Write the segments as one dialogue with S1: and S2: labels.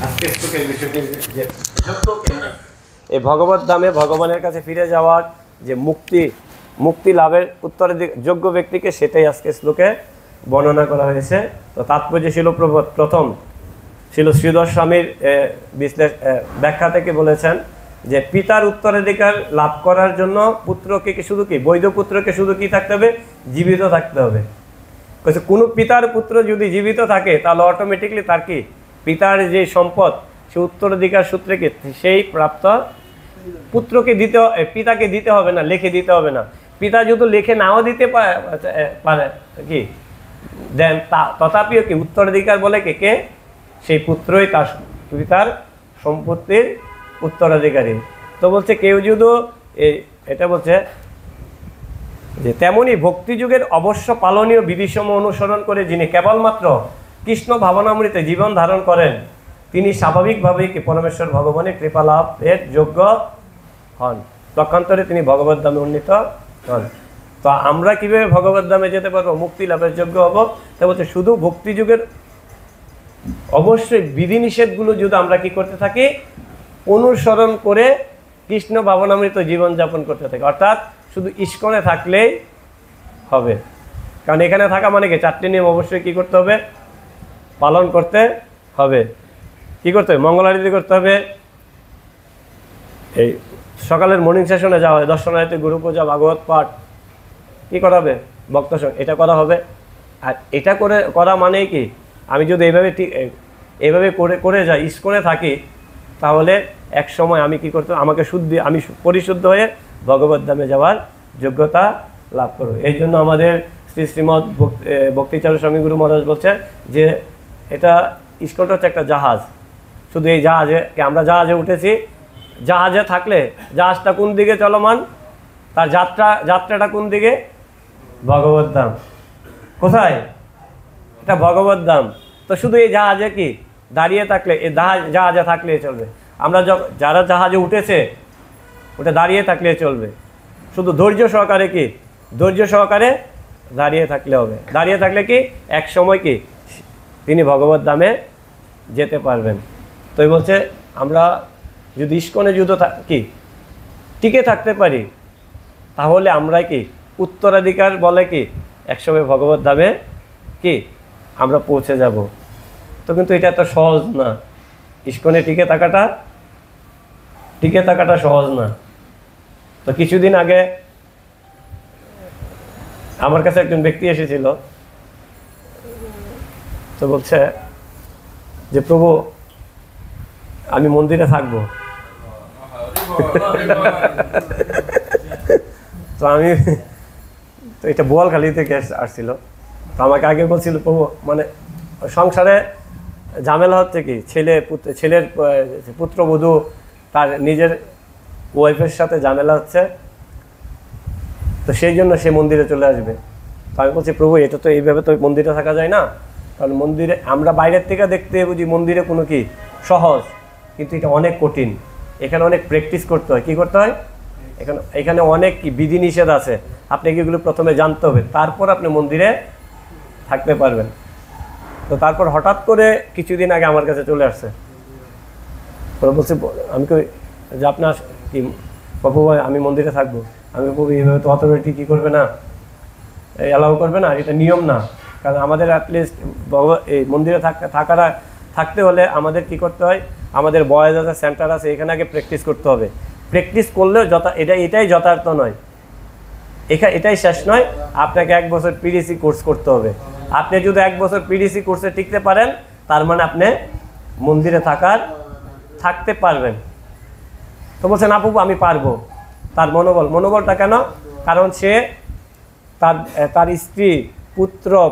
S1: আজকের শ্লোকের বিষয়টি যে এই ভগবত ধামে ভগবানের কাছে ফিরে যাওয়ার যে মুক্তি লাভের উত্তরের যোগ্য ব্যক্তিকে, সেটাই আজকে শ্লোকে বর্ণনা করা হয়েছে। তো তাৎপর্য ছিল প্রথম ছিল শ্রীধর স্বামীর ব্যাখ্যা থেকে বলেছেন যে পিতার উত্তরাধিকার লাভ করার জন্য পুত্রকে শুধু কি বৈধ পুত্রকে শুধু কি থাকতে হবে, জীবিত থাকতে হবে। কোনো পিতার পুত্র যদি জীবিত থাকে তাহলে অটোমেটিকলি তার কি পিতার যে সম্পদ সে উত্তরাধিকার সূত্রে কি সেই প্রাপ্ত পুত্রকে পিতাকে দিতে হবে না, লিখে দিতে হবে না। পিতা যদি লিখে নাও দিতে পারে কি দেন তথাপিও কি উত্তরাধিকার বলে কে সেই পুত্রই তার পিতার সম্পত্তির উত্তরাধিকারী। তো বলছে কেউ যদি এটা বলছে যে তেমনি ভক্তিযুগের অবশ্য পালনীয় বিধিসমূহ অনুসরণ করে যিনি কেবলমাত্র কৃষ্ণ ভাবনামৃতে জীবন ধারণ করেন তিনি স্বাভাবিকভাবেই কি পরমেশ্বর ভগবানের কৃপা লাভের যোগ্য হন, পক্ষান্তরে তিনি ভগবত ধামে উন্নীত হন। তো আমরা কিভাবে ভগবত ধামে যেতে পারবো, মুক্তি লাভের যোগ্য হব? তা বলছে শুধু ভক্তিযুগের অবশ্যই বিধিনিষেধগুলো যদি আমরা কি করতে থাকি, অনুসরণ করে কৃষ্ণ ভাবনামৃত জীবনযাপন করতে থাকি, অর্থাৎ শুধু ইস্কনে থাকলেই হবে। কারণ এখানে থাকা মানে কি চারটি নিয়ম অবশ্যই কি করতে হবে, পালন করতে হবে। কি করতে হবে? মঙ্গল আরতি করতে হবে, এই সকালের মর্নিং সেশনে যাওয়া হয়, দর্শনারতি, গুরু পূজা, ভাগবত পাঠ কি করা হবে, ভক্ত সঙ্গ এটা করা হবে। আর এটা করা মানেই কি আমি যদি এইভাবে করে যাই, ইস্কনে থাকি, তাহলে এক সময় আমি কি করতে আমাকে আমি পরিশুদ্ধ হয়ে ভগবত ধামে যাওয়ার যোগ্যতা লাভ করব। এই জন্য আমাদের শ্রীমৎ ভক্তিচারু স্বামী গুরু মহারাজ বলছে যে এটা ইস্কনটা হচ্ছে একটা জাহাজ। শুধু এই জাহাজে আমরা জাহাজে উঠেছি, জাহাজে থাকলে জাহাজটা কোন দিকে চলমান, তার যাত্রাটা কোন দিকে, ভগবত ধাম। কোথায়? এটা ভগবত ধাম। তো শুধু এই জাহাজে কি দাঁড়িয়ে থাকলে, এই জাহাজে থাকলে চলবে। আমরা যারা জাহাজে উঠেছে ওটা দাঁড়িয়ে থাকলে চলবে, শুধু ধৈর্য সহকারে কি ধৈর্য সহকারে দাঁড়িয়ে থাকলে হবে। দাঁড়িয়ে থাকলে কি এক সময় কি তিনি ভগবত ধামে যেতে পারবেন। তো বলছে আমরা যদি ইস্কনে যুদ্ধ কি টিকে থাকতে পারি তাহলে আমরা কি উত্তরাধিকার বলে কি একসময় ভগবত ধামে কি আমরা পৌঁছে যাব। তো কিন্তু এটা এত সহজ না, ইস্কনে টিকে থাকাটা সহজ না। তো কিছুদিন আগে আমার কাছে একজন ব্যক্তি এসেছিল, তো বলছে যে প্রভু আমি মন্দিরে থাকবো। তো তো এটা বোয়ালখালী থেকে আসছিল। তো আমাকে আগে বলছিল প্রভু মানে সংসারে ঝামেলা হচ্ছে কি ছেলের পুত্রবধূ তার নিজের ওয়াইফের সাথে ঝামেলা হচ্ছে, তো সেই জন্য সে মন্দিরে চলে আসবে। তো আমি বলছি প্রভু এটা তো এইভাবে তো মন্দিরে থাকা যায় না। কারণ মন্দিরে আমরা বাইরের থেকে দেখতে বুঝি মন্দিরে কোনো কি সহজ, কিন্তু এটা অনেক কঠিন। এখানে অনেক প্র্যাকটিস করতে হয়। কি করতে হয়? এখানে অনেক কি বিধিনিষেধ আছে, আপনাকে এগুলো প্রথমে জানতে হবে, তারপর আপনি মন্দিরে থাকতে পারবেন। তো তারপর হঠাৎ করে কিছুদিন আগে আমার কাছে চলে আসছে, বলছে আমি যে আপনার কি বাবু ভাই আমি মন্দিরে থাকবো। আমি প্রভু এইভাবে তো অথরিটি কী করবে না, অ্যালাউ করবে না, এটা নিয়ম না। কারণ আমাদের অ্যাটলিস্ট এই মন্দিরে থাকতে হলে আমাদের কি করতে হয়, আমাদের বয়েজ আছে, সেন্টার আছে, এখানে আগে প্র্যাকটিস করতে হবে। প্র্যাকটিস করলেও এটাই যথার্থ নয়, এটাই শেষ নয়। আপনাকে 1 বছর পিডিসি কোর্স করতে হবে। আপনি যদি 1 বছর পিডিসি কোর্সে টিকতে পারেন তার মানে আপনি মন্দিরে থাকতে পারবেন। তো বলছেন আপু আমি পারবো। তার মনোবলটা কেন? কারণ সে তার স্ত্রী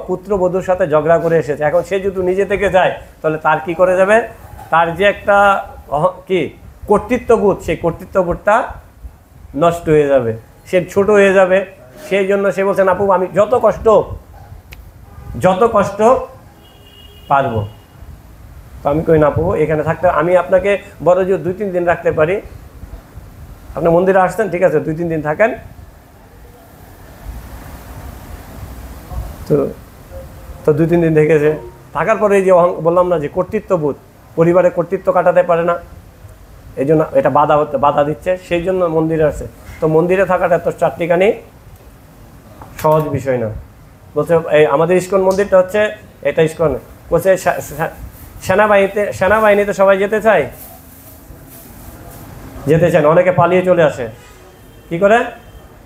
S1: পুত্রবধূর সাথে ঝগড়া করে এসেছে। এখন সে যদি নিজে থেকে যায় তাহলে তার কি করে যাবে, তার যে একটা কি কর্তৃত্ববোধ, সেই কর্তৃত্ববোধটা নষ্ট হয়ে যাবে, সে ছোট হয়ে যাবে। সেই জন্য সে বলছেন আপু আমি যত কষ্ট পারবো। তো আমি কই না আপু এখানে থাকতে আমি আপনাকে বড় জোর 2-3 দিন রাখতে পারি। আপনি মন্দিরে আসছেন, ঠিক আছে 2-3 দিন থাকেন। তো 2-3 দিন থেকেছে, থাকার পরে এই যে বললাম না যে কর্তৃত্ববোধ, পরিবারে কর্তৃত্ব কাটাতে পারে না, এই জন্য এটা বাধা দিচ্ছে, সেই জন্য মন্দিরে আসছে। তো মন্দিরে থাকাটা এত চারটিখানি সহজ বিষয় না। বলছে এই আমাদের ইস্কন মন্দিরটা হচ্ছে এটা ইস্কন বলছে সেনাবাহিনীতে সবাই যেতে চায় না, অনেকে পালিয়ে চলে আসে। কি করে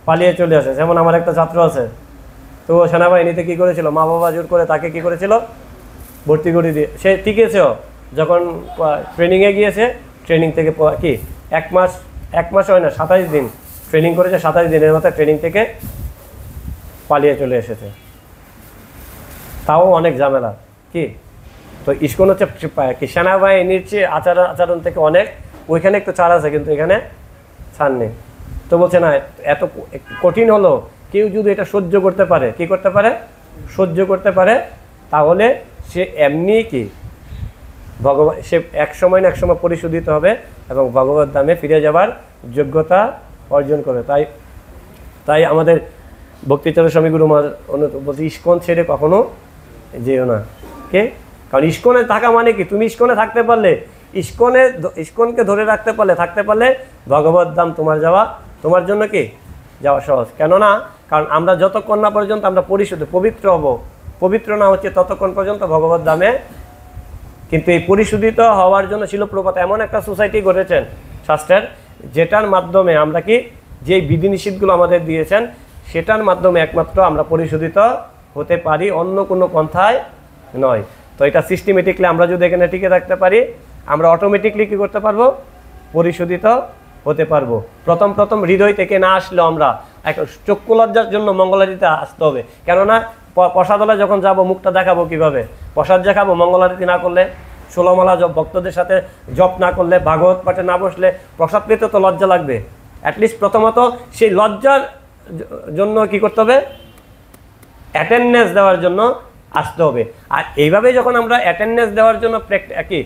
S1: পালিয়ে চলে আসে? যেমন আমার একটা ছাত্র আছে, তো সেনাবাহিনীতে কি করেছিল, মা বাবা জোর করে তাকে কি করেছিল, ভর্তি করে দিয়ে সে টিকেছেও। যখন ট্রেনিংয়ে গিয়েছে, ট্রেনিং থেকে কি এক মাস হয় না, 27 দিন ট্রেনিং করেছে, 27 দিনের মাথায় ট্রেনিং থেকে পালিয়ে চলে এসেছে। তাও অনেক ঝামেলা। কি তো ইস্কন হচ্ছে কি সেনাবাহিনীর চেয়ে আচরণ থেকে অনেক, ওইখানে একটু ছাড় আছে কিন্তু এখানে ছাড় নেই। তো বলছে না এত কঠিন হলো, কেউ যদি এটা সহ্য করতে পারে, কি করতে পারে, সহ্য করতে পারে, তাহলে সে এমনি কি ভগবান, সে এক সময় না এক সময় পরিশোধিত হবে এবং ভগবত ধামে ফিরে যাবার যোগ্যতা অর্জন করবে। তাই আমাদের ভক্তিচরণ স্বামী গুরু মহারাজ বলছে ইস্কন ছেড়ে কখনো যেও না। কে? কারণ ইস্কনে থাকা মানে কি, তুমি ইস্কনে থাকতে পারলে, ইস্কনকে ধরে রাখতে পারলে, ভগবত ধাম তোমার জন্য কি যাওয়া সহজ। কেননা কারণ আমরা যতক্ষণ না পর্যন্ত আমরা পবিত্র হব, পবিত্র না হচ্ছে ততক্ষণ পর্যন্ত ভগবত ধামে। কিন্তু এই পরিশোধিত হওয়ার জন্য শিল প্রভুপাদ এমন একটা সোসাইটি গড়েছেন শাস্ত্রের, যেটার মাধ্যমে আমরা কি যে বিধিনিষেধগুলো আমাদের দিয়েছেন সেটার মাধ্যমে একমাত্র আমরা পরিশোধিত হতে পারি, অন্য কোনো পন্থায় নয়। তো এটা সিস্টেমেটিকলি আমরা যদি এখানে টিকে থাকতে পারি, আমরা অটোমেটিকলি কী করতে পারবো, পরিশোধিত হতে পারবো। প্রথম হৃদয় থেকে না আসলেও আমরা চক্ষু লজ্জার জন্য মঙ্গলারীতে আসতে হবে। কেননা প্রসাদলে যখন যাব মুখটা দেখাবো কিভাবে, প্রসাদ দেখাবো মঙ্গলারীতি না করলে, 16 মালা ভক্তদের সাথে জপ না করলে, ভাগবত পাঠে না বসলে প্রসাদ পেতে তো লজ্জা লাগবে। অ্যাটলিস্ট প্রথমত সেই লজ্জার জন্য কি করতে হবে, অ্যাটেন্ডেন্স দেওয়ার জন্য আসতে হবে। আর এইভাবে যখন আমরা অ্যাটেন্ডেন্স দেওয়ার জন্য কি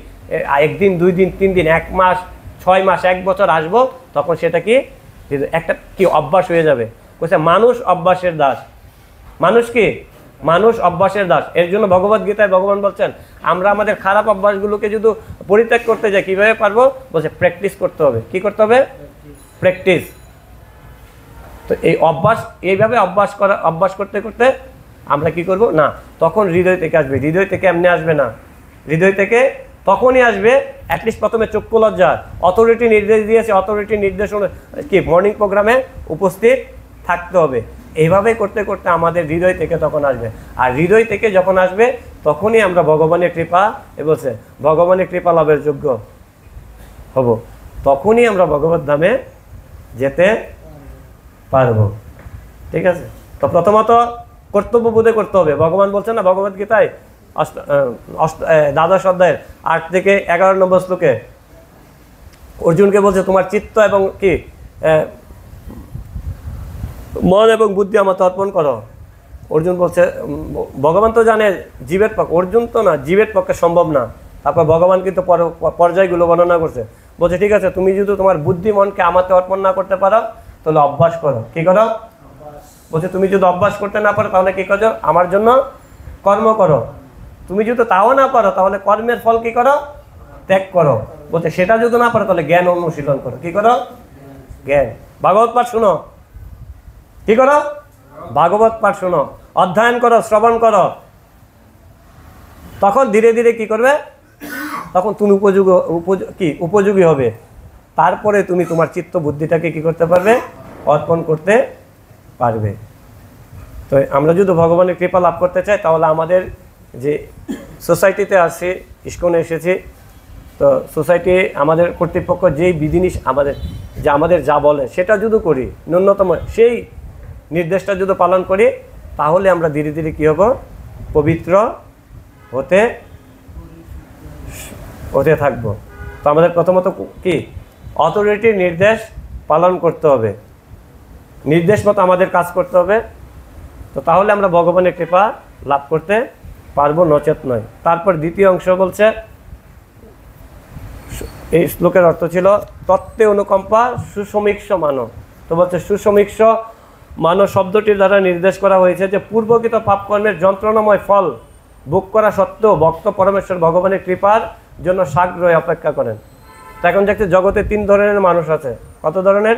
S1: 1 দিন 2 দিন 3 দিন 1 মাস 6 মাস 1 বছর আসবো, তখন সেটা কি একটা কি অভ্যাস হয়ে যাবে। বলছে মানুষ অভ্যাসের দাস, মানুষ অভ্যাসের দাস। এর জন্য ভগবদ গীতায় ভগবান বলছেন আমরা আমাদের খারাপ অভ্যাসগুলোকে যদি পরিত্যাগ করতে যাই কিভাবে পারবো, বলছে প্র্যাকটিস করতে হবে। কি করতে হবে? প্র্যাকটিস। তো এই এইভাবে অভ্যাস করতে করতে আমরা কি করব না, তখন হৃদয় থেকে আসবে। হৃদয় থেকে এমনি আসবে না, হৃদয় থেকে তখনই আসবে অ্যাটলিস্ট প্রথমে চক্ষু লজ্জা, অথরিটি নির্দেশ দিয়েছে, অথরিটি নির্দেশ কি মর্নিং প্রোগ্রামে উপস্থিত থাকতে হবে। এইভাবে করতে করতে আমাদের হৃদয় থেকে তখন আসবে। আর হৃদয় থেকে যখন আসবে তখনই আমরা ভগবানের কৃপা বলছে ভগবানের কৃপা লাভের যোগ্য হব, তখনই আমরা ভগবত ধামে যেতে পারবো। ঠিক আছে? তো প্রথমত কর্তব্য বোধে করতে হবে। ভগবান বলছেন না ভগবদ গীতায় 12 অধ্যায়ের 8 থেকে 11 নম্বর শ্লোকে অর্জুনকে বলছে তোমার চিত্ত এবং কি মন এবং বুদ্ধি আমাকে অর্পণ করো। অর্জুন বলছে ভগবান তো জানে জীবের পক্ষে, অর্জুন তো না, জীবের পক্ষে সম্ভব না। তারপর ভগবান কিন্তু পর্যায়গুলো বর্ণনা করছে। বলছে ঠিক আছে, তুমি যদি তোমার বুদ্ধি মনকে আমাকে অর্পণ না করতে পারো তাহলে অভ্যাস করো। কি করো? বলছে তুমি যদি অভ্যাস করতে না পারো তাহলে কি করো, আমার জন্য কর্ম করো। তুমি যদি তাও না পারো তাহলে কর্মের ফল কি করো, ত্যাগ করো। বলছে সেটা যদি না পারো তাহলে জ্ঞান অনুশীলন করো। কি করো? জ্ঞান। ভাগবত পাঠ শুনো। কি করো? ভাগবত পাঠ শুনো, অধ্যয়ন করো, শ্রবণ করো। তখন ধীরে ধীরে কি করবে, তখন তুমি উপযোগী হবে। তারপরে তুমি তোমার চিত্ত বুদ্ধিটাকে কি করতে পারবে, অর্পণ করতে পারবে। তো আমরা যদি ভগবানের কৃপা লাভ করতে চাই তাহলে আমাদের যে সোসাইটিতে আসি, ইস্কনে এসেছি, তো সোসাইটি আমাদের কর্তৃপক্ষ যেই বিধিনিষেধ আমাদের যা বলে সেটা যদি করি, ন্যূনতম সেই নির্দেশটা যদি পালন করি, তাহলে আমরা ধীরে ধীরে কী হব, পবিত্র হতে থাকবো। তো আমাদের প্রথমত কি অথরিটির নির্দেশ পালন করতে হবে, নির্দেশ মতো আমাদের কাজ করতে হবে। তো তাহলে আমরা ভগবানের কৃপা লাভ করতে পারবো, নচেত নয়। তারপর দ্বিতীয় অংশ বলছে, এই শ্লোকের অর্থ ছিল তত্ত্বে অনুকম্পা সুসমীক্ষ মানব। তো বলছে সুসমীক্ষ মানব শব্দটির দ্বারা নির্দেশ করা হয়েছে যে পূর্বকৃত পাপকর্মের যন্ত্রণাময় ফল ভোগ করা সত্ত্বেও ভক্ত পরমেশ্বর ভগবানের কৃপার জন্য সাগ্রহে অপেক্ষা করেন। তো এখন দেখতে জগতে 3 ধরনের মানুষ আছে। কত ধরনের?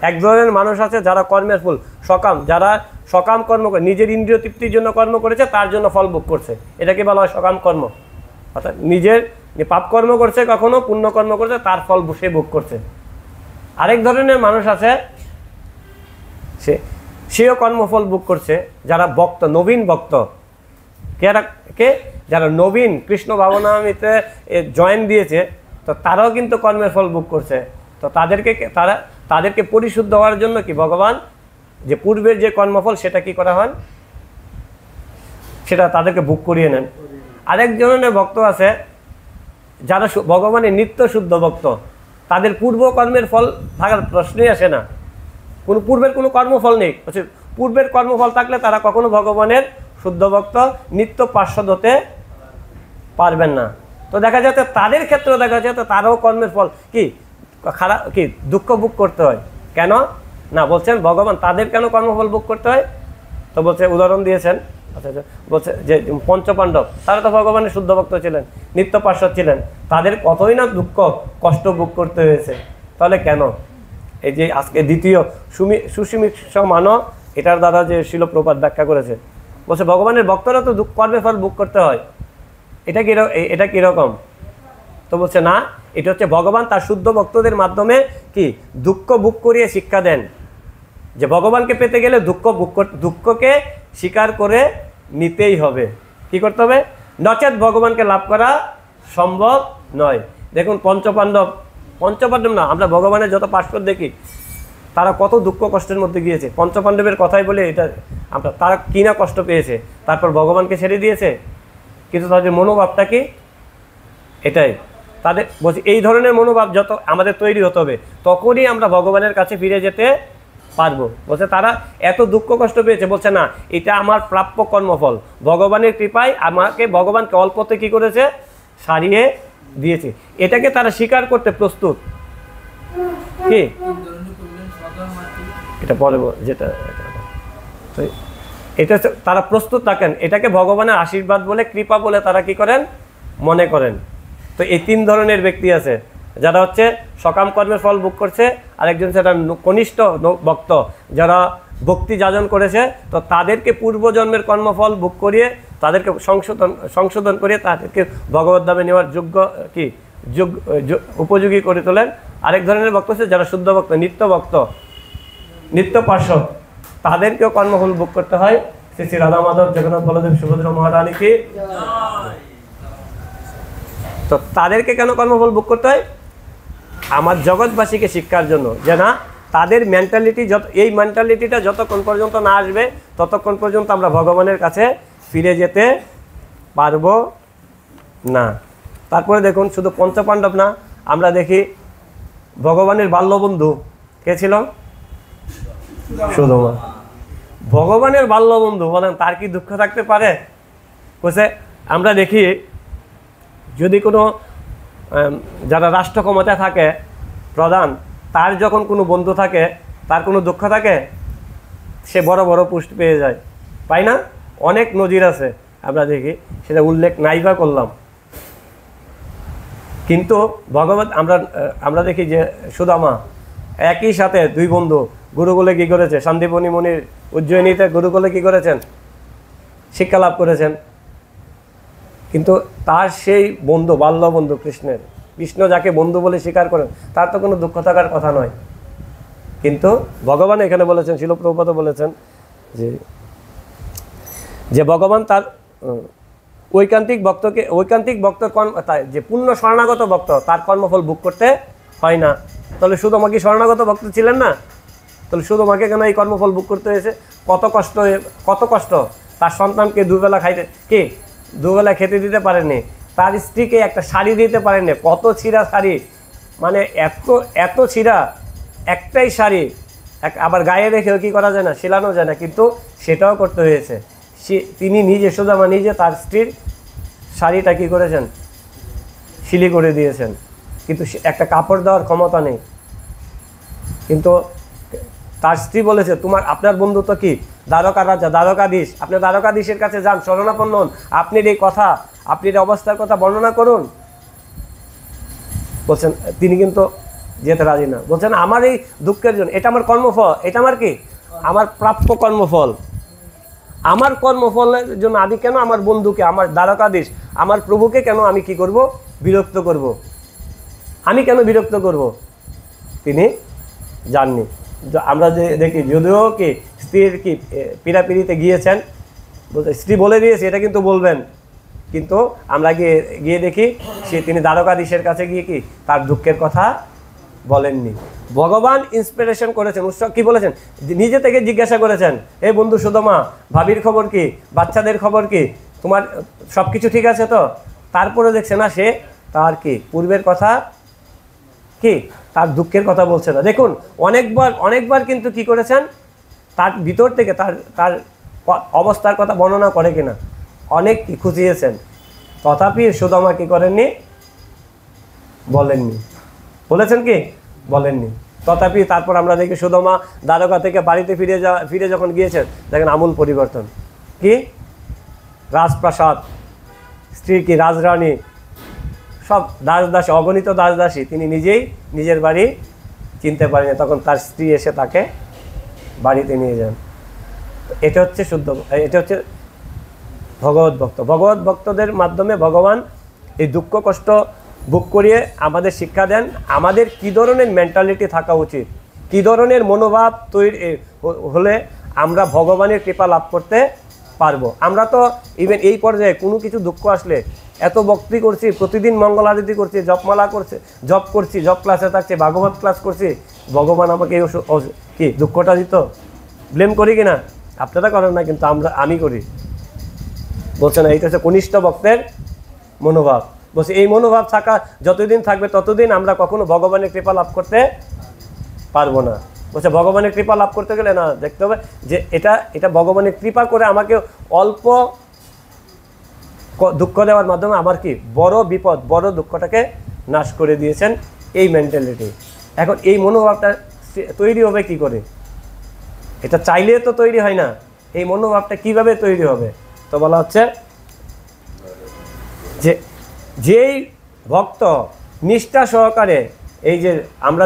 S1: এক ধরনের মানুষ আছে যারা কর্মের ফুল, সকাম, যারা সকাম কর্ম করে, নিজের ইন্দ্রিয় তৃপ্তির জন্য কর্ম করেছে, তার জন্য ফল ভোগ করছে, এটাকে বলা হয় সকাম কর্ম। অর্থাৎ নিজের পাপ কর্ম করছে, কখনো পুণ্য কর্ম করছে, তার ফল সে ভোগ করছে। আরেক ধরনের মানুষ আছে, সেও কর্মফল ভোগ করছে, যারা ভক্ত, নবীন ভক্ত। যারা নবীন কৃষ্ণ ভাবনামৃতে জয়েন দিয়েছে, তো তারাও কিন্তু কর্মের ফল ভোগ করছে। তো তাদেরকে পরিশুদ্ধ হওয়ার জন্য কি ভগবান যে পূর্বের যে কর্মফল সেটা কি করা হয়, সেটা তাদেরকে ভোগ করিয়ে নেন। আরেক ধরনের ভক্ত আছে যারা ভগবানের নিত্য শুদ্ধ ভক্ত, তাদের পূর্ব কর্মের ফল থাকার প্রশ্নই আসে না, পূর্বের কোনো কর্মফল নেই। পূর্বের কর্মফল থাকলে তারা কখনো ভগবানের শুদ্ধ ভক্ত, নিত্য পার্শ্বদ হতে পারবেন না। তো দেখা যাচ্ছে তাদের ক্ষেত্রে দেখা যাচ্ছে তারাও কর্মের ফল কি খারাপ, কি দুঃখ ভোগ করতে হয়। কেন না বলছেন ভগবান তাদের কেন কর্মফল ভোগ করতে হয়? তো বলছে, উদাহরণ দিয়েছেন, আচ্ছা বলছে যে পঞ্চপাণ্ডব, তারা তো ভগবানের শুদ্ধ ভক্ত ছিলেন, নিত্য পার্শ্বদ ছিলেন, তাদের কতই না দুঃখ কষ্ট ভোগ করতে হয়েছে। তাহলে কেন? এই যে আজকে দ্বিতীয় সুসীমিত মানব, এটার দ্বারা যে শিল প্রপাত ব্যাখ্যা করেছে, বলছে ভগবানের ভক্তরা তো কর্মের ফল ভোগ করতে হয়, এটা কীরকম? তো বলছে না, এটা হচ্ছে ভগবান তার শুদ্ধ ভক্তদের মাধ্যমে কি দুঃখ ভোগ করিয়ে শিক্ষা দেন যে ভগবানকে পেতে গেলে দুঃখকে স্বীকার করে নিতেই হবে। কি করতে হবে? নচেত ভগবানকে লাভ করা সম্ভব নয়। দেখুন পঞ্চপাণ্ডব না, আমরা ভগবানের যত পার্শ্বদ দেখি তারা কত দুঃখ কষ্টের মধ্যে গিয়েছে। পঞ্চপাণ্ডবের কথাই বলে এটা তারা কি না কষ্ট পেয়েছে, তারপর ভগবানকে ছেড়ে দিয়েছে। কিন্তু তাদের মনোভাবটা কি? এটাই তাদের বলছি, এই ধরনের মনোভাব যত আমাদের তৈরি হতে হবে, তখনই আমরা ভগবানের কাছে ফিরে যেতে পারবো। বলছে তারা এত দুঃখ কষ্ট পেয়েছে, বলছে না এটা আমার প্রাপ্য কর্মফল, ভগবানের কৃপায় ভগবানকে অল্পতে কি করেছে, সারিয়ে দিয়েছে। এটাকে তারা স্বীকার করতে প্রস্তুত। কি এটা বলে যেটা এটা তারা প্রস্তুত থাকেন, এটাকে ভগবানের আশীর্বাদ বলে, কৃপা বলে তারা কি করেন, মনে করেন। তো এই 3 ধরনের ব্যক্তি আছে, যারা হচ্ছে সকাম কর্মের ফল ভোগ করছে, আরেকজন সেটা কনিষ্ঠ ভক্ত যারা ভক্তি যাজন করেছে, তো তাদেরকে পূর্বজন্মের কর্মফল ভোগ করিয়ে তাদেরকে সংশোধন করিয়ে তাদেরকে ভগবত ধামে নেওয়ার উপযোগী করে তোলেন। আরেক ধরনের ভক্ত আছে যারা শুদ্ধ ভক্ত, নিত্য পার্শ্বদ, তাদেরকেও কর্মফল ভোগ করতে হয়। শ্রী শ্রী রাধা মাধব জগন্নাথ বলদেব সুভদ্রা মহারানী কি। তো তাদেরকে কেন কর্মফল ভোগ করতে হয়? আমার জগৎবাসীকে শিক্ষার জন্য, যে না তাদের এই মেন্টালিটিটা যতক্ষণ পর্যন্ত না আসবে ততক্ষণ পর্যন্ত আমরা ভগবানের কাছে ফিরে যেতে পারবো না। তারপরে দেখুন শুধু পঞ্চপাণ্ডব না, আমরা দেখি ভগবানের বাল্যবন্ধু কে ছিল? সুদামা। ভগবানের বাল্যবন্ধু, বলেন তার কি দুঃখ থাকতে পারে? বলছে আমরা দেখি যদি কোনো যারা রাষ্ট্র ক্ষমতায় থাকে প্রধান, তার যখন কোনো বন্ধু থাকে, তার কোনো দুঃখ থাকে? সে বড় বড় পোস্ট পেয়ে যায়, পাই না? অনেক নজির আছে আমরা দেখি, সেটা উল্লেখ নাইবা করলাম। কিন্তু আমরা দেখি যে সুদামা একই সাথে 2 বন্ধু গুরুকুলে কি করেছে, শান্তিপনি মুনির উজ্জয়িনীতে গুরুকুলে কি করেছেন, শিক্ষা লাভ করেছেন। কিন্তু তার সেই বন্ধু, বাল্য বন্ধু কৃষ্ণ যাকে বন্ধু বলে স্বীকার করেন, তার তো কোনো দুঃখ থাকার কথা নয়। কিন্তু ভগবান এখানে বলেছেন, শিল প্রভুপাদ বলেছেন যে ভগবান তার ঐকান্তিক ভক্ত যে পূর্ণ শরণাগত ভক্ত, তার কর্মফল ভোগ করতে হয় না। তাহলে সুদামা কি শরণাগত ভক্ত ছিলেন না? তাহলে সুদামাকে কেন এই কর্মফল ভোগ করতে হয়েছে? কত কষ্ট, তার সন্তানকে দুবেলা খেতে দিতে পারেননি, তার স্ত্রীকে একটা শাড়ি দিতে পারেননি, কত ছিঁড়া শাড়ি, মানে এত ছিঁড়া একটাই শাড়ি, আবার গায়ে রেখেও কি করা যায় না, সেলানো যায় না, কিন্তু সেটাও করতে হয়েছে। তিনি নিজে, সুদামা নিজে তার স্ত্রীর শাড়িটা কি করেছেন, শিলি করে দিয়েছেন, কিন্তু একটা কাপড় দেওয়ার ক্ষমতা নেই। কিন্তু তার স্ত্রী বলেছে আপনার বন্ধু তো কি দ্বারকা রাজা, দ্বারকাধীশ, আপনি দ্বারকাধীশের কাছে যান, শরণাপন্ন হন, আপনার এই কথা, আপনার এই অবস্থার কথা বর্ণনা করুন। বলছেন তিনি কিন্তু যেতে রাজি না, বলছেন আমার এই দুঃখের জন্য, এটা আমার কর্মফল, এটা আমার কি, আমার প্রাপ্য কর্মফল, আমার কর্মফলের জন্য আমি কেন আমার বন্ধুকে, আমার দ্বারকাধীশ, আমার প্রভুকে কেন আমি কি করব, বিরক্ত করব, আমি কেন বিরক্ত করব। তিনি যাননি। আমরা যে দেখি, যদিও কি স্ত্রীর কি পীড়াপিড়িতে গিয়েছেন, বলতে স্ত্রী বলে দিয়েছে এটা কিন্তু বলবেন, কিন্তু আমরা গিয়ে দেখি তিনি দ্বারকাধীশের কাছে গিয়ে কি তার দুঃখের কথা বলেননি। ভগবান ইন্সপিরেশন করেছেন, উৎসব কি বলেছেন, নিজে থেকে জিজ্ঞাসা করেছেন, এই বন্ধু সুদামা, ভাবির খবর কি, বাচ্চাদের খবর কি, তোমার সব কিছু ঠিক আছে তো? তারপরে দেখছে না সে তার কি পূর্বের কথা কি, তার দুঃখের কথা বলছে না। দেখুন অনেকবার কিন্তু কি করেছেন, তার ভিতর থেকে তার অবস্থার কথা বর্ণনা করে কিনা, অনেক কি খুঁজিয়েছেন, তথাপি সুদামা কি করেননি, বলেননি। বলেছেন কি, বলেননি। তথাপি তারপর আমরা দেখি সুদামা দ্বারকা থেকে বাড়িতে ফিরে যখন গিয়েছেন, দেখেন আমূল পরিবর্তন। কি রাজপ্রাসাদ, স্ত্রী কি রাজরানী, সব দাসদাসী, অগণিত দাসদাসী, তিনি নিজেই নিজের বাড়ি চিনতে পারেনি, তখন তার স্ত্রী এসে তাকে বাড়িতে নিয়ে যান। এটা হচ্ছে এটা হচ্ছে ভগবত ভক্ত। ভগবত ভক্তদের মাধ্যমে ভগবান এই দুঃখ কষ্ট ভোগ করিয়ে আমাদের শিক্ষা দেন, আমাদের কী ধরনের মেন্টালিটি থাকা উচিত, কী ধরনের মনোভাব তৈরি হলে আমরা ভগবানের কৃপা লাভ করতে পারবো। আমরা তো ইভেন এই পর্যায়ে কোনো কিছু দুঃখ আসলে এত ভক্তি করছি, প্রতিদিন মঙ্গল আরতি করছি, জপমালা করছি, জপ ক্লাসে থাকছে, ভাগবত ক্লাস করছি, ভগবান আমাকে এই কি দুঃখটা দিত, ব্লেম করি কিনা? আপনারা করেন না, কিন্তু আমি করি। বলছে না, এইটা হচ্ছে কনিষ্ঠ ভক্তের মনোভাব। বলছে এই মনোভাব থাকা যতদিন থাকবে ততদিন আমরা কখনো ভগবানের কৃপা লাভ করতে পারবো না। বলছে ভগবানের কৃপা লাভ করতে গেলে না, দেখতে হবে যে এটা ভগবানের কৃপা করে আমাকে অল্প দুঃখ দেওয়ার মাধ্যমে আমার কি বড় বিপদ, বড় দুঃখটাকে নাশ করে দিয়েছেন, এই মেন্টালিটি। এখন এই মনোভাবটা তৈরি হবে কি করে? এটা চাইলে তো তৈরি হয় না। এই মনোভাবটা কিভাবে তৈরি হবে? তো বলা হচ্ছে যে যেই ভক্ত নিষ্ঠা সহকারে, এই যে আমরা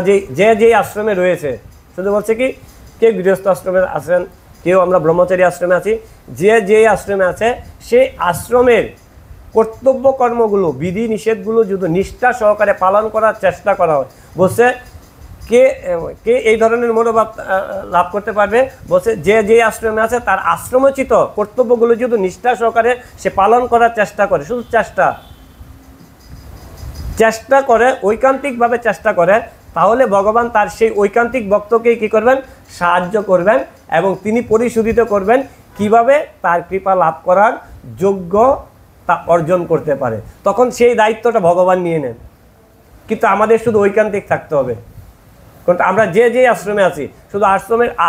S1: যে আশ্রমে রয়েছে, শুধু বলছে কি কেউ গৃহস্থ আশ্রমে আছেন, কেউ আমরা ব্রহ্মচারী আশ্রমে আছি, যে আশ্রমে আছে সেই আশ্রমের কর্তব্য কর্মগুলো, বিধি নিষেধগুলো যদি নিষ্ঠা সহকারে পালন করার চেষ্টা করা হয়, বলছে কে এই ধরনের মনোভাব লাভ করতে পারবে? বলছে যে আশ্রমে আছে তার আশ্রমোচিত কর্তব্যগুলো যদি নিষ্ঠা সহকারে সে পালন করার চেষ্টা করে, শুধু চেষ্টা করে, ঐকান্তিকভাবে চেষ্টা করে, তাহলে ভগবান তার সেই ঐকান্তিক ভক্তকেই কী করবেন, সাহায্য করবেন এবং তিনি পরিশোধিত করবেন কিভাবে তার কৃপা লাভ করার যোগ্য তা অর্জন করতে পারে। তখন সেই দায়িত্বটা ভগবান নিয়ে নেন, কিন্তু আমাদের শুধু ঐকান্তিক থাকতে হবে। কারণ আমরা যে আশ্রমে আছি, শুধু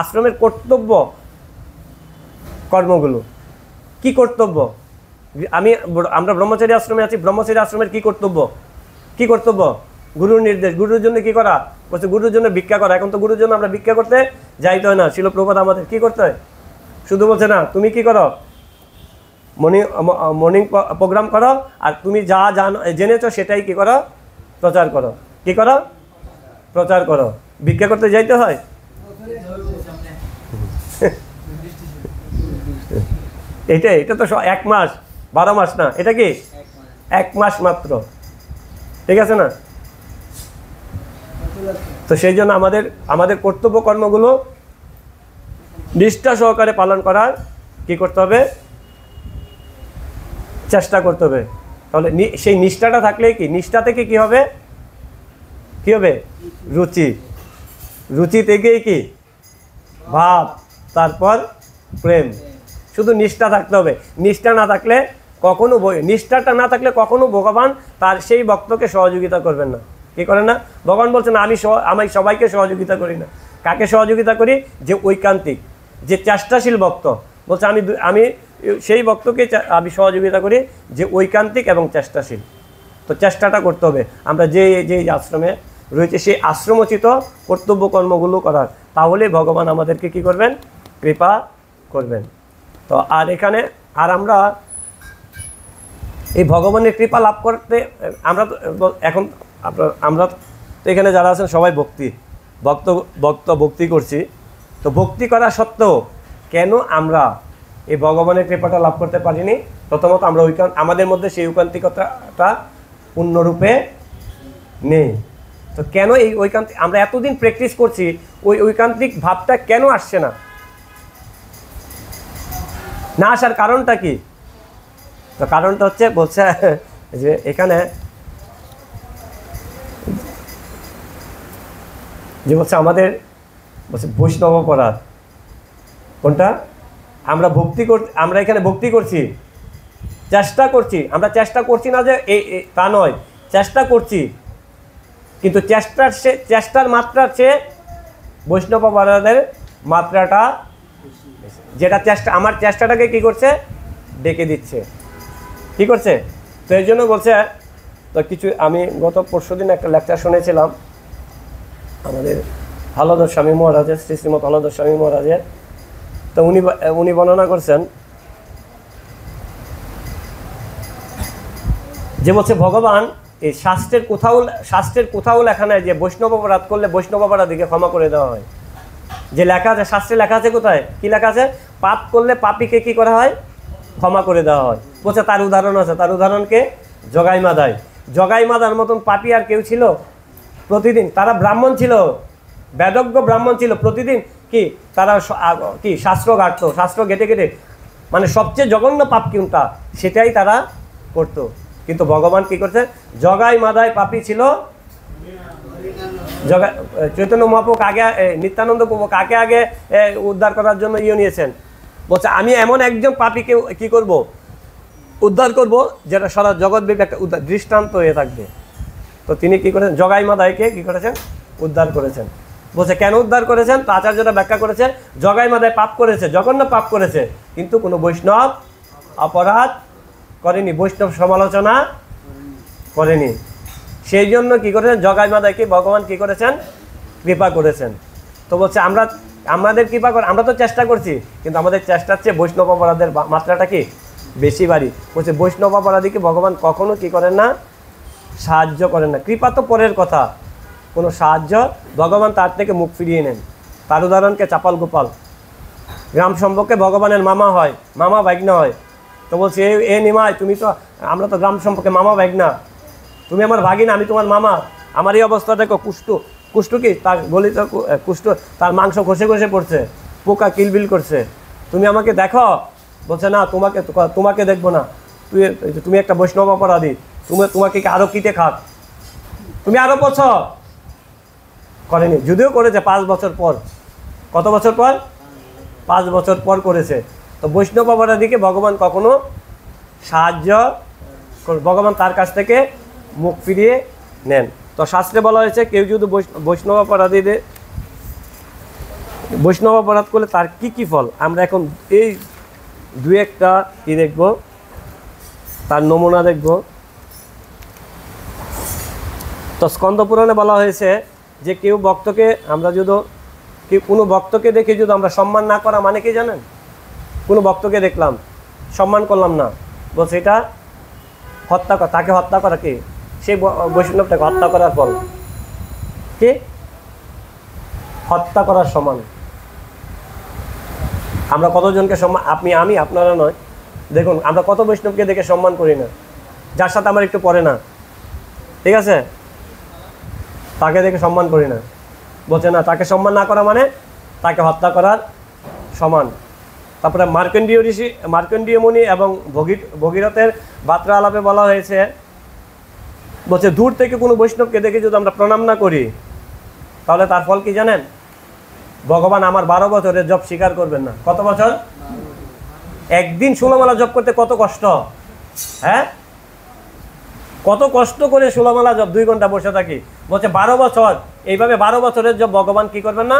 S1: আশ্রমের কর্তব্য কর্মগুলো, কি কর্তব্য, আমরা ব্রহ্মচারী আশ্রমে আছি, ব্রহ্মচারী আশ্রমের কি কর্তব্য, গুরুর নির্দেশ, গুরুর জন্য কি করা, বলছে গুরুর জন্য ভিক্ষা করা। এখন তো গুরুর জন্য আমরা ভিক্ষা করতে যাইতে হয় না, শিল প্রপাত আমাদের কি করতে হয়, শুধু বলছে না তুমি কি করো, মর্নিং প্রোগ্রাম করো, আর তুমি যা জেনেছো সেটাই কি করো, প্রচার করো। কি করো, প্রচার করো। ভিক্ষা করতে যাইতে হয়? এটা তো 1 মাস 12 মাস না, এটা কি 1 মাস মাত্র, ঠিক আছে না? তো সেই জন্য আমাদের কর্তব্য কর্মগুলো নিষ্ঠা সহকারে পালন করার কি করতে হবে, চেষ্টা করতে হবে। তাহলে সেই নিষ্ঠাটা থাকলে কি, নিষ্ঠা থেকে কি হবে, রুচি থেকেই কি ভাব, তারপর প্রেম। শুধু নিষ্ঠা থাকতে হবে। নিষ্ঠাটা না থাকলে কখনো ভগবান তার সেই ভক্তকে সহযোগিতা করবেন না। কি করেন না? ভগবান বলছেন আমি সবাইকে সহযোগিতা করি না। কাকে সহযোগিতা করি? যে ঐকান্তিক, যে চেষ্টাশীল ভক্ত। বলছে আমি সেই ভক্তকে আমি সহযোগিতা করি যে ঐকান্তিক এবং চেষ্টাশীল। তো চেষ্টাটা করতে হবে আমরা যে আশ্রমে রয়েছে সেই আশ্রমোচিত কর্তব্য কর্মগুলো করার, তাহলে ভগবান আমাদেরকে কি করবেন, কৃপা করবেন। তো আর এখানে আর আমরা এই ভগবানের কৃপা লাভ করতে আমরা এখন আমরা তো এখানে যারা আছেন সবাই ভক্তি করছি। তো ভক্তি করা সত্ত্বেও কেন আমরা এই ভগবানের কৃপাটা লাভ করতে পারিনি? প্রথমত আমরা আমাদের মধ্যে সেই ঐকান্তিকতাটা পূর্ণরূপে নেই। তো কেন এই ঐকান্তিক আমরা এতদিন প্র্যাকটিস করছি, ওই ঐকান্তিক ভাবটা কেন আসছে না? না আসার কারণটা কি? তো কারণটা হচ্ছে বলছে যে এখানে যে বলছে আমাদের বলছে বৈষ্ণব অপরাধ কোনটা? আমরা এখানে ভক্তি করছি, চেষ্টা করছি, আমরা চেষ্টা করছি না যে তা নয়, চেষ্টা করছি, কিন্তু চেষ্টার মাত্রার চেয়ে বৈষ্ণব অপরাধের মাত্রাটা যেটা আমার চেষ্টাটাকে কি করছে? ডেকে দিচ্ছে। কি করছে? তো এই জন্য বলছে, তো কিছু আমি গত পরশুদিন একটা লেকচার শুনেছিলাম আমাদের হলধর স্বামী মহারাজের, শ্রীমৎ হলধর স্বামী মহারাজের। তো উনি বর্ণনা করছেন যে বলছে ভগবান এই শাস্ত্রের কোথাও লেখা নাই যে বৈষ্ণব অপরাধ করলে বৈষ্ণব অপরাধীকে ক্ষমা করে দেওয়া হয়। যে লেখা আছে শাস্ত্রে লেখা আছে কোথায়? কি লেখা আছে? পাপ করলে পাপীকে কি করা হয়? ক্ষমা করে দেওয়া হয়। বলছে তার উদাহরণ আছে। তার উদাহরণকে জগাই মাদার মতন পাপী আর কেউ ছিল? প্রতিদিন তারা ব্রাহ্মণ ছিল, বেদজ্ঞ ব্রাহ্মণ ছিল। প্রতিদিন কি তারা কি শাস্ত্র ঘাটতো, শাস্ত্র ঘেটে মানে সবচেয়ে জঘন্য পাপ কোনটা সেটাই তারা করতো। কিন্তু ভগবান কি করছে? জগাই মাদায় পাপী ছিল। চৈতন্য মহাপ্রভু আগে, নিত্যানন্দ প্রভু কাকে আগে উদ্ধার করার জন্য নিয়েছেন? বলছে আমি এমন একজন পাপীকে কি করব? উদ্ধার করব, যেটা সারা জগৎব্যাপী একটা দৃষ্টান্ত হয়ে থাকবে। তো তিনি কি করেছেন? জগাই মাদাইকে কি করেছেন? উদ্ধার করেছেন। বলছে কেন উদ্ধার করেছেন? তো আচার্যরা ব্যাখ্যা করেছে, জগাই মাদায় পাপ করেছে, জঘন্য পাপ করেছে, কিন্তু কোনো বৈষ্ণব অপরাধ করেনি, বৈষ্ণব সমালোচনা করেনি। সেই জন্য কি করেছেন? জগাই মাদাইকে ভগবান কি করেছেন? কৃপা করেছেন। তো বলছে আমাদের কৃপা করে, আমরা তো চেষ্টা করছি, কিন্তু আমাদের চেষ্টার চেয়ে বৈষ্ণব অপরাধের মাত্রাটা কি বেশি বাড়ি। বলছে বৈষ্ণব অপরাধীকে ভগবান কখনো কি করেন না? সাহায্য করেন না। কৃপা তো পরের কথা, কোনো সাহায্য ভগবান তার থেকে মুখ ফিরিয়ে নেন। তার উদাহরণকে চাপাল গোপাল গ্রাম সম্পর্কে ভগবানের মামা হয়, মামা ভাগ্না হয়। তো বলছে এ নিমাই, তুমি তো, আমরা তো গ্রাম সম্পর্কে মামা ভাগ্না, তুমি আমার ভাগিনা, আমি তোমার মামা, আমার এই অবস্থা দেখো, কুষ্ঠ কি তার গলিত কুষ্ঠ, তার মাংস ঘষে পড়ছে, পোকা কিলবিল করছে, তুমি আমাকে দেখো। বলছে না, তোমাকে দেখবো না, তুমি একটা বৈষ্ণব অপরাধী, তোমাকে আরো কিটে খাক, তুমি আরো বছর। করেনি, যদিও করেছে 5 বছর পর। কত বছর পর? 5 বছর পর করেছে। তো বৈষ্ণব অপরাধীকে ভগবান কখনো সাহায্য, ভগবান তার কাছ থেকে মুখ ফিরিয়ে নেন। তো শাস্ত্রে বলা হয়েছে কেউ যদি বৈষ্ণব অপরাধ করলে তার কি ফল। আমরা এখন এই 2-1টা কি দেখব, তার নমুনা দেখব। তো স্কন্দ পুরাণে বলা হয়েছে যে কেউ ভক্তকে, আমরা যদি কোনো ভক্তকে দেখে যদি আমরা সম্মান না করা মানে কি জানেন? কোনো ভক্তকে দেখলাম, সম্মান করলাম না, বলছে এটা হত্যা করা, তাকে হত্যা করা কি? সেই বৈষ্ণবটাকে হত্যা করার ফল কি? হত্যা করার সমান। আমরা কতজনকে সম্মান, আমি আপনারা নয়, দেখুন আমরা কত বৈষ্ণবকে দেখে সম্মান করি না, যার সাথে আমার একটু পড়ে না, ঠিক আছে, তাকে দেখে সম্মান করি না। বলছে না, তাকে সম্মান না করা মানে তাকে হত্যা করার সমান। তারপরে মার্কণ্ডীয় মুনি এবং ভগীরথের বার্তা আলাপে বলা হয়েছে, বলছে দূর থেকে কোনো বৈষ্ণবকে দেখে যদি আমরা প্রণাম না করি তাহলে তার ফল কি জানেন? ভগবান আমার 12 বছরের জপ স্বীকার করবেন না। কত বছর? একদিন 16 মালা জপ করতে কত কষ্ট, হ্যাঁ, কত কষ্ট করে 16 মালা জপ 2 ঘন্টা বসে থাকি। বলছে 12 বছর, এইভাবে 12 বছরের জপ ভগবান কি করবেন না?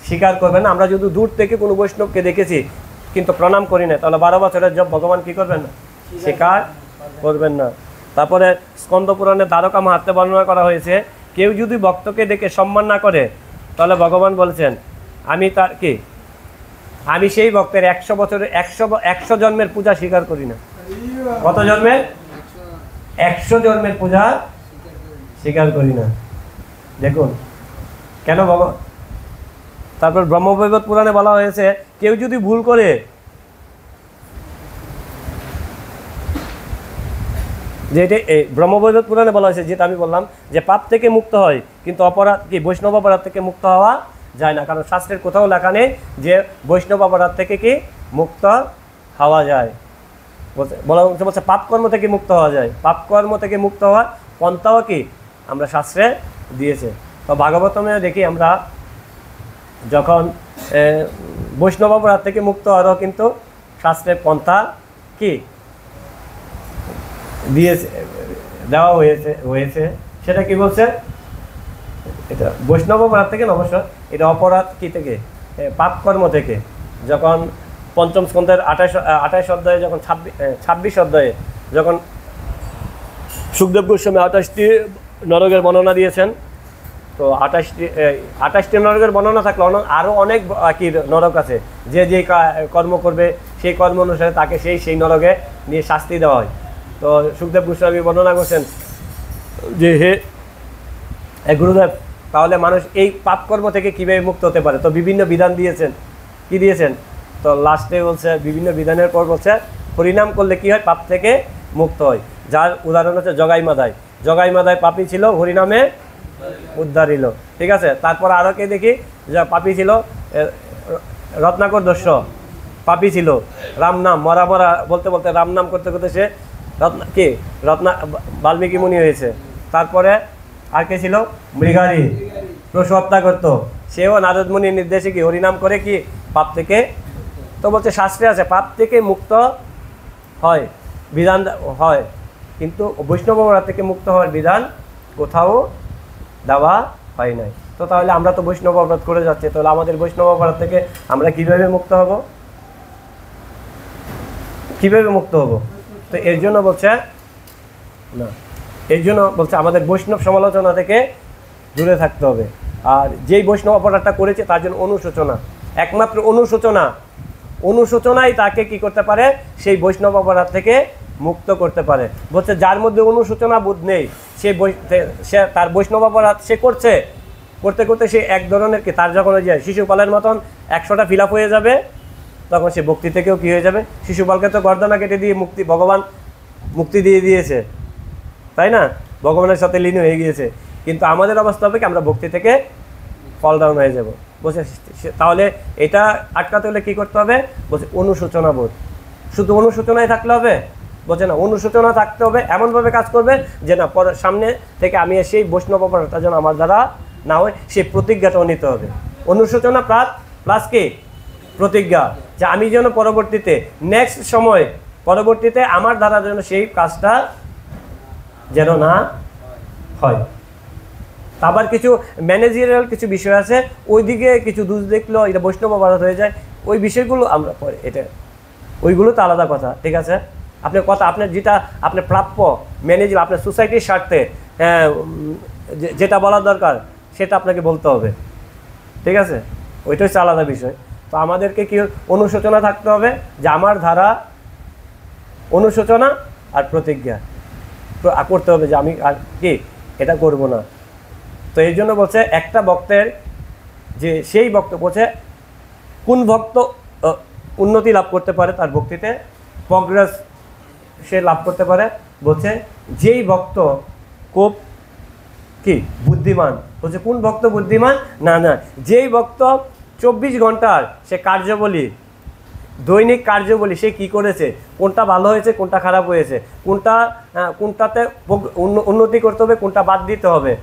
S1: স্বীকার করবেন না। আমরা যদি দূর থেকে কোনো বৈষ্ণবকে দেখেছি কিন্তু প্রণাম করি না, তাহলে 12 বছরের জপ ভগবান কি করবেন না? স্বীকার করবেন না। তারপরে স্কন্দ পুরাণে দ্বারকা মাহাত্ম্যে বর্ণনা করা হয়েছে, কেউ যদি ভক্তকে দেখে সম্মান না করে তাহলে ভগবান বলছেন আমি তার কি আমি সেই ভক্তের 100 বছরের 100 জন্মের পূজা স্বীকার করি না। কত জন্মের? 100 জন্মের পূজা স্বীকার করি না। দেখুন কেন বাবা। তারপর ব্রহ্মবৈবর্ত পুরাণে বলা হয়েছে কেউ যদি ভুল করে, যে এটা ব্রহ্মবৈবর্ত পুরাণে বলা হয়েছে, যেটা আমি বললাম যে পাপ থেকে মুক্ত হয়, কিন্তু অপরাধ কি বৈষ্ণব অপরাধ থেকে মুক্ত হওয়া যায় না। কারণ শাস্ত্রের কোথাও লেখা নেই যে বৈষ্ণব অপরাধ থেকে কি মুক্ত হওয়া যায়। বলছে পাপ কর্ম থেকে মুক্ত হওয়া যায়। পাপ কর্ম থেকে মুক্ত হওয়ার পন্থাও কি আমরা শাস্ত্রে দিয়েছে। তো ভাগবতমে দেখি আমরা যখন বৈষ্ণব অপরাধ থেকে মুক্ত হওয়ারও কিন্তু শাস্ত্রের পন্থা কি দিয়েছে, দেওয়া হয়েছে। সেটা কি বলছে? এটা বৈষ্ণব অপরাধ থেকে অবশ্য এটা অপরাধ কি থেকে? পাপ কর্ম থেকে। যখন পঞ্চম স্কন্ধের 28 অধ্যায়ে, যখন 26 অধ্যায়ে যখন সুখদেব গোস্বামী 28টি নরকের বর্ণনা দিয়েছেন, তো 28টি নরকের বর্ণনা থাকলে আরও অনেক কি নরক আছে, যে যে কর্ম করবে সেই কর্ম অনুসারে তাকে সেই নরকে নিয়ে শাস্তি দেওয়া হয়। তো সুখদেব গোস্বামী বর্ণনা করছেন যে হে গুরুদেব, তাহলে মানুষ এই পাপ কর্ম থেকে কীভাবে মুক্ত হতে পারে? তো বিভিন্ন বিধান দিয়েছেন। কি দিয়েছেন? তো লাস্টে বলছে, বিভিন্ন বিধানের পর বলছে হরিনাম করলে কি হয়? পাপ থেকে মুক্ত হয়। যার উদাহরণ হচ্ছে জগাই মাদাই। জগাই মাদাই পাপী ছিল, হরিনামে উদ্ধারিল। ঠিক আছে। তারপর আরও কে দেখি যা পাপী ছিল, রত্নাকর দস্য পাপী ছিল, রাম নাম মরা বলতে বলতে রাম নাম করতে করতে সে বাল্মীকি মুনি হয়েছে। তারপরে আর কে ছিল? মৃগারী, পশু হত্যা করতো, সেও নারদ মুনির নির্দেশে কি হরিনাম করে কি পাপ থেকে। তো বলছে শাস্ত্রে আছে পাপ থেকে মুক্ত হয়, বিধান হয়, কিন্তু বৈষ্ণব অপরাধ থেকে মুক্ত হওয়ার বিধান কোথাও দেওয়া হয় নাই। তো তাহলে আমরা তো বৈষ্ণব অপরাধ করে যাচ্ছি, তাহলে আমাদের বৈষ্ণব অপরাধ থেকে আমরা কিভাবে মুক্ত হব? কিভাবে মুক্ত হব? তো এর জন্য বলছে না, এর জন্য বলছে আমাদের বৈষ্ণব সমালোচনা থেকে দূরে থাকতে হবে। আর যেই বৈষ্ণব অপরাধটা করেছে তার জন্য অনুশোচনা, একমাত্র অনুশোচনাই তাকে কি করতে পারে? সেই বৈষ্ণব অপরাধ থেকে মুক্ত করতে পারে। বলছে যার মধ্যে অনুশোচনা বোধ নেই, সে তার বৈষ্ণব অপরাধ সে করতে করতে সে এক ধরনের কি, তার যখন ওই যে শিশুপালের মতন 100টা ফিল আপ হয়ে যাবে, তখন সে ভক্তি থেকেও কি হয়ে যাবে? শিশুপালকে তো গর্দনা কেটে দিয়ে ভগবান মুক্তি দিয়ে দিয়েছে, তাই না? ভগবানের সাথে লীন হয়ে গিয়েছে। কিন্তু আমাদের অবস্থা হবে কি, আমরা ভক্তি থেকে ফল ডাউন হয়ে যাব। বলছে তাহলে এটা আটকাতে হলে কী করতে হবে? বলছে অনুশোচনা বোধ। শুধু অনুশোচনায় থাকলে হবে? বলছে না, অনুশোচনা থাকতে হবে, এমনভাবে কাজ করবে যে না সামনে থেকে আমি সেই বৈষ্ণব অপরাধটা যেন আমার দ্বারা না হয়, সেই প্রতিজ্ঞাটাও নিতে হবে। অনুশোচনা প্লাস কি প্রতিজ্ঞা, যে আমি যেন পরবর্তীতে পরবর্তীতে আমার দ্বারা যেন সেই কাজটা যেন না হয়। আবার কিছু ম্যানেজারিয়াল কিছু বিষয় আছে, ওইদিকে কিছু দোষ দেখলেও এটা বৈষ্ণব অপরাধ হয়ে যায়। ওই বিষয়গুলো আমরা পরে, এটা ওইগুলো তো আলাদা কথা। ঠিক আছে, আপনার যেটা আপনার প্রাপ্য ম্যানেজার, আপনার সোসাইটির স্বার্থে যেটা বলার দরকার সেটা আপনাকে বলতে হবে। ঠিক আছে, ওইটা হচ্ছে আলাদা বিষয়। তো আমাদেরকে কি অনুশোচনা থাকতে হবে, যে আমার ধারা অনুশোচনা আর প্রতিজ্ঞা করতে হবে যে আমি আর কি এটা করব না। তো এই জন্য বলছে একটা ভক্তের যে সেই ভক্ত বলছে কোন ভক্ত উন্নতি লাভ করতে পারে, তার ভক্তিতে প্রগ্রেস সে লাভ করতে পারে। বলছে যেই ভক্ত খুব কি বুদ্ধিমান। বলছে কোন ভক্ত বুদ্ধিমান? না, যেই ভক্ত 24 ঘন্টার সে কার্যাবলী, দৈনিক কার্যাবলী সে কি করেছে, কোনটা ভালো হয়েছে, কোনটা খারাপ হয়েছে, কোনটাতে উন্নতি করতে হবে, কোনটা বাদ দিতে হবে,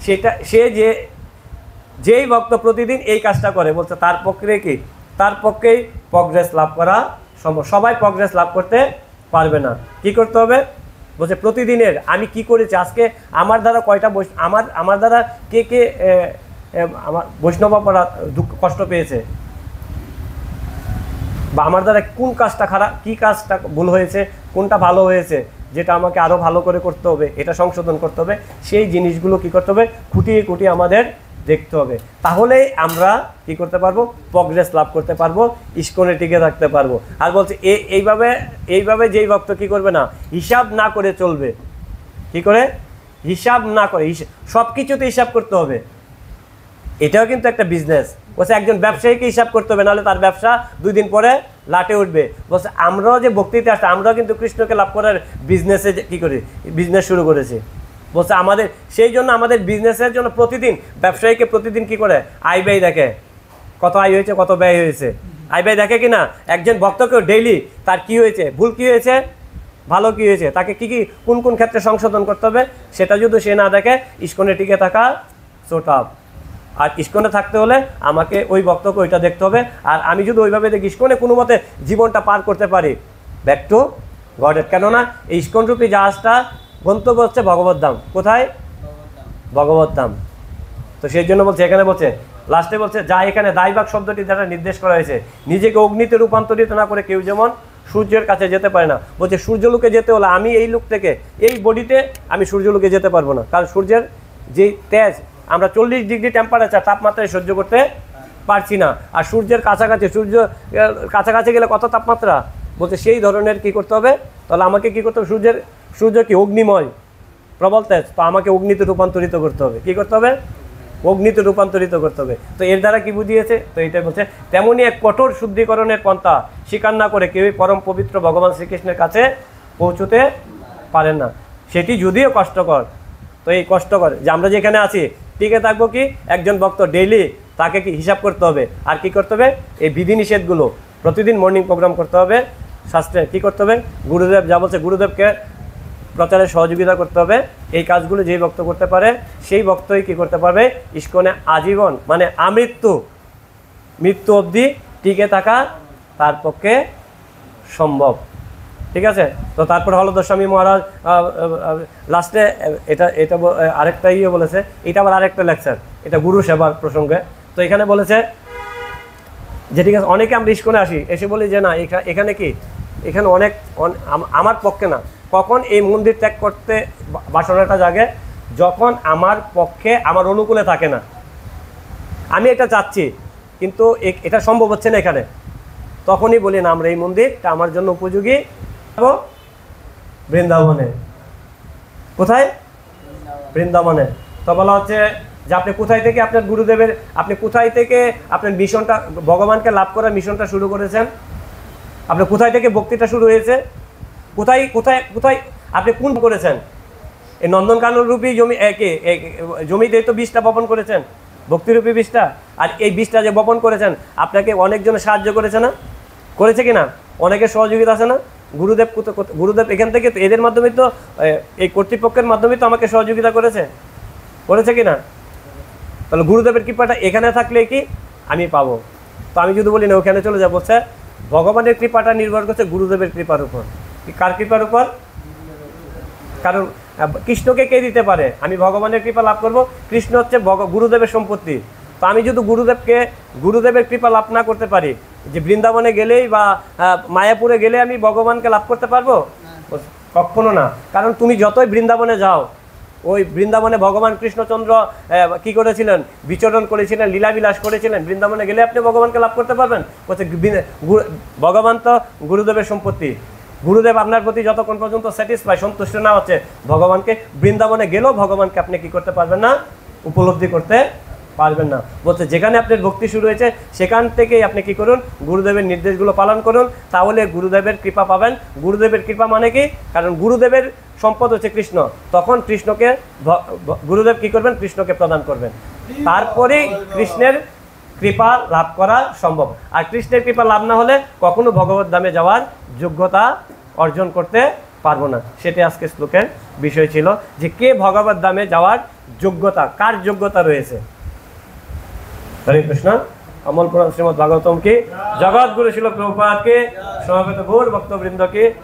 S1: সেটা সে যেই ভক্ত প্রতিদিন এই কাজটা করে, বলছে তার পক্ষেই প্রগ্রেস লাভ করা সম্ভব। সবাই প্রগ্রেস লাভ করতে পারবে না। কি করতে হবে? বলছে প্রতিদিনের আমি কি করেছি, আজকে আমার দ্বারা কয়টা আমার দ্বারা কে আমার বৈষ্ণব অপরাধ দুঃখ কষ্ট পেয়েছে, বা আমার দ্বারা কোন কাজটা খারাপ, কি কাজটা ভুল হয়েছে, কোনটা ভালো হয়েছে, যেটা আমাকে আরও ভালো করে করতে হবে, এটা সংশোধন করতে হবে। সেই জিনিসগুলো কি করতে হবে? খুঁটিয়ে আমাদের দেখতে হবে, তাহলেই আমরা কি করতে পারবো, প্রগ্রেস লাভ করতে পারবো, ইস্কনে টিকে থাকতে পারবো। আর বলছে এইভাবে যেই ভক্ত কি করবে না, হিসাব না করে চলবে, কি করে হিসাব না করে, সব কিছুতে হিসাব করতে হবে। এটাও কিন্তু একটা বিজনেস। বলছে একজন ব্যবসায়ীকে হিসাব করতে হবে, নাহলে তার ব্যবসা 2 দিন পরে লাটে উঠবে। বলছে আমরাও যে ভক্তিতে আসছে, আমরাও কিন্তু কৃষ্ণকে লাভ করার বিজনেসে কি করি, বিজনেস শুরু করেছি। বলছে আমাদের সেই জন্য আমাদের বিজনেসের জন্য প্রতিদিন ব্যবসায়ীকে প্রতিদিন কি করে আয় ব্যয় দেখে, কত আয় হয়েছে কত ব্যয় হয়েছে, আয় ব্যয় দেখে কিনা। একজন ভক্তকেও ডেইলি তার কি হয়েছে, ভুল কি হয়েছে, ভালো কি হয়েছে, তাকে কি কি কোন কোন ক্ষেত্রে সংশোধন করতে হবে, সেটা যদি সে না দেখে, ইস্কনে টিকে থাকা সো টাফ। আর ইস্কনে থাকতে হলে আমাকে ওই ভক্তকে ওইটা দেখতে হবে। আর আমি যদি ওইভাবে দেখি ইস্কনে কোনো মতে জীবনটা পার করতে পারি, ব্যাক টু গডের। কেননা এই ইস্কনরূপী জাহাজটা গন্তব্য হচ্ছে ভগবত ধাম। কোথায়? ভগবত ধাম। তো সেই জন্য বলছে, এখানে বলছে লাস্টে বলছে, যা এখানে দায়ভাগ শব্দটি দ্বারা নির্দেশ করা হয়েছে, নিজেকে অগ্নিতে রূপান্তরিত না করে কেউ যেমন সূর্যের কাছে যেতে পারে না। বলছে সূর্যলোকে যেতে হলে আমি এই লোক থেকে, এই বডিতে আমি সূর্যলোকে যেতে পারবো না, কারণ সূর্যের যেই তেজ আমরা 40 ডিগ্রি টেম্পারেচার তাপমাত্রায় সহ্য করতে পারছি না। আর সূর্যের কাছাকাছি, সূর্য কাছাকাছি গেলে কত তাপমাত্রা, বলছে সেই ধরনের কি করতে হবে, তাহলে আমাকে কি করতে হবে, সূর্য কি অগ্নিময়, প্রবল তেজ, তো আমাকে অগ্নিতে রূপান্তরিত করতে হবে। কি করতে হবে? অগ্নিতে রূপান্তরিত করতে হবে। তো এর দ্বারা কি বুঝিয়েছে, তো এইটাই বলছে, তেমনই এক কঠোর শুদ্ধিকরণের পন্থা স্বীকার না করে কেউই পরম পবিত্র ভগবান শ্রীকৃষ্ণের কাছে পৌঁছতে পারেন না। সেটি যদিও কষ্টকর, তো এই কষ্টকর যে আমরা যেখানে আছি টিকে থাকবো, কি একজন ভক্ত ডেইলি তাকে কি হিসাব করতে হবে, আর কি করতে হবে, এই বিধিনিষেধগুলো প্রতিদিন মর্নিং প্রোগ্রাম করতে হবে, শাস্ত্রে কি করতে হবে, গুরুদেব যা বলছে গুরুদেবকে প্রচারে সহযোগিতা করতে হবে। এই কাজগুলো যেই ভক্ত করতে পারে সেই ভক্তই কি করতে পারবে, ইস্কনে আজীবন মানে মৃত্যু অবধি টিকে থাকা তার পক্ষে সম্ভব। ঠিক আছে। তো তারপর হলধর স্বামী মহারাজ লাস্টে এটা আরেকটা বলেছে, এটা আবার আরেকটা লেকচার, এটা গুরু সেবার প্রসঙ্গে। তো এখানে বলেছে যে ঠিক আছে, অনেকে আমরা ইস্কনে আসি, এসে বলি যে না এখানে কি, এখানে অনেক আমার পক্ষে না। কখন এই মন্দির ত্যাগ করতে বাসনাটা জাগে, যখন আমার পক্ষে, আমার অনুকূলে থাকে না, আমি এটা চাচ্ছি কিন্তু এটা সম্ভব হচ্ছে না এখানে, তখনই বলি না আমরা এই মন্দিরটা আমার জন্য উপযোগী, বৃন্দাবনে। কোথায়? বৃন্দাবনে। তো বলা হচ্ছে যে আপনি কোথায় থেকে আপনার গুরুদেবের, আপনি কোথায় থেকে আপনার মিশনটা, ভগবানকে লাভ করার মিশনটা শুরু করেছেন, আপনার কোথায় থেকে ভক্তিটা শুরু হয়েছে, কোথায় কোথায় কোথায় আপনি কোন করেছেন, এই নন্দনকানন রূপী জমিতে তো বীজটা বপন করেছেন, ভক্তিরূপী বীজটা। আর এই বীজটা যে বপন করেছেন, আপনাকে অনেকজনে সাহায্য করেছে না, করেছে কি না, অনেকের সহযোগিতা আছে না। গুরুদেব এখান থেকে তো, এদের মাধ্যমে তো, এই কর্তৃপক্ষের মাধ্যমে তো আমাকে সহযোগিতা করেছে কি না। তাহলে গুরুদেবের কৃপাটা এখানে থাকলে কি আমি পাবো। তো আমি যদি বলি না ওখানে চলে যাবো, বলছে ভগবানের কৃপাটা নির্ভর করছে গুরুদেবের কৃপার উপর। কার কৃপার উপর? কারণ কৃষ্ণকে কে দিতে পারে, আমি ভগবানের কৃপা লাভ করব, কৃষ্ণ হচ্ছে গুরুদেবের সম্পত্তি। তো আমি যদি গুরুদেবের কৃপা লাভ না করতে পারি, যে বৃন্দাবনে গেলেই বা মায়াপুরে গেলে আমি ভগবানকে লাভ করতে পারবো, কখনো না। কারণ তুমি যতই বৃন্দাবনে যাও, ওই বৃন্দাবনে ভগবান কৃষ্ণচন্দ্র কি করেছিলেন, বিচরণ করেছিলেন, লীলাবিলাস করেছিলেন, বৃন্দাবনে গেলে আপনি ভগবানকে লাভ করতে পারবেন। বলছে ভগবান তো গুরুদেবের সম্পত্তি, গুরুদেব আপনার প্রতি যতক্ষণ পর্যন্ত স্যাটিসফাই, সন্তুষ্ট না হচ্ছে, ভগবানকে বৃন্দাবনে গেলেও ভগবানকে আপনি কি করতে পারবেন না, উপলব্ধি করতে পারবেন না। বলছে যেখানে আপনার ভক্তি শুরু হয়েছে সেখান থেকেই আপনি কি করুন, গুরুদেবের নির্দেশগুলো পালন করুন, তাহলে গুরুদেবের কৃপা পাবেন। গুরুদেবের কৃপা মানে কি, কারণ গুরুদেবের সম্পদ হচ্ছে কৃষ্ণ, তখন কৃষ্ণকে গুরুদেব কি করবেন, কৃষ্ণকে প্রদান করবেন, তারপরেই কৃষ্ণের কৃপা লাভ করা সম্ভব। আর কৃষ্ণের কৃপা লাভ না হলে কখনো ভগবত ধামে যাওয়ার যোগ্যতা অর্জন করতে পারবো না। সেটাই আজকে শ্লোকের বিষয় ছিল, যে কে ভগবত ধামে যাওয়ার যোগ্যতা, কার যোগ্যতা রয়েছে। হরে কৃষ্ণ। অমল পুরাণ শ্রীমদ ভাগবতম কি, জগৎ গুরু শিল প্রভুপাদ কে, সমবেত গৌর ভক্তবৃন্দ কে।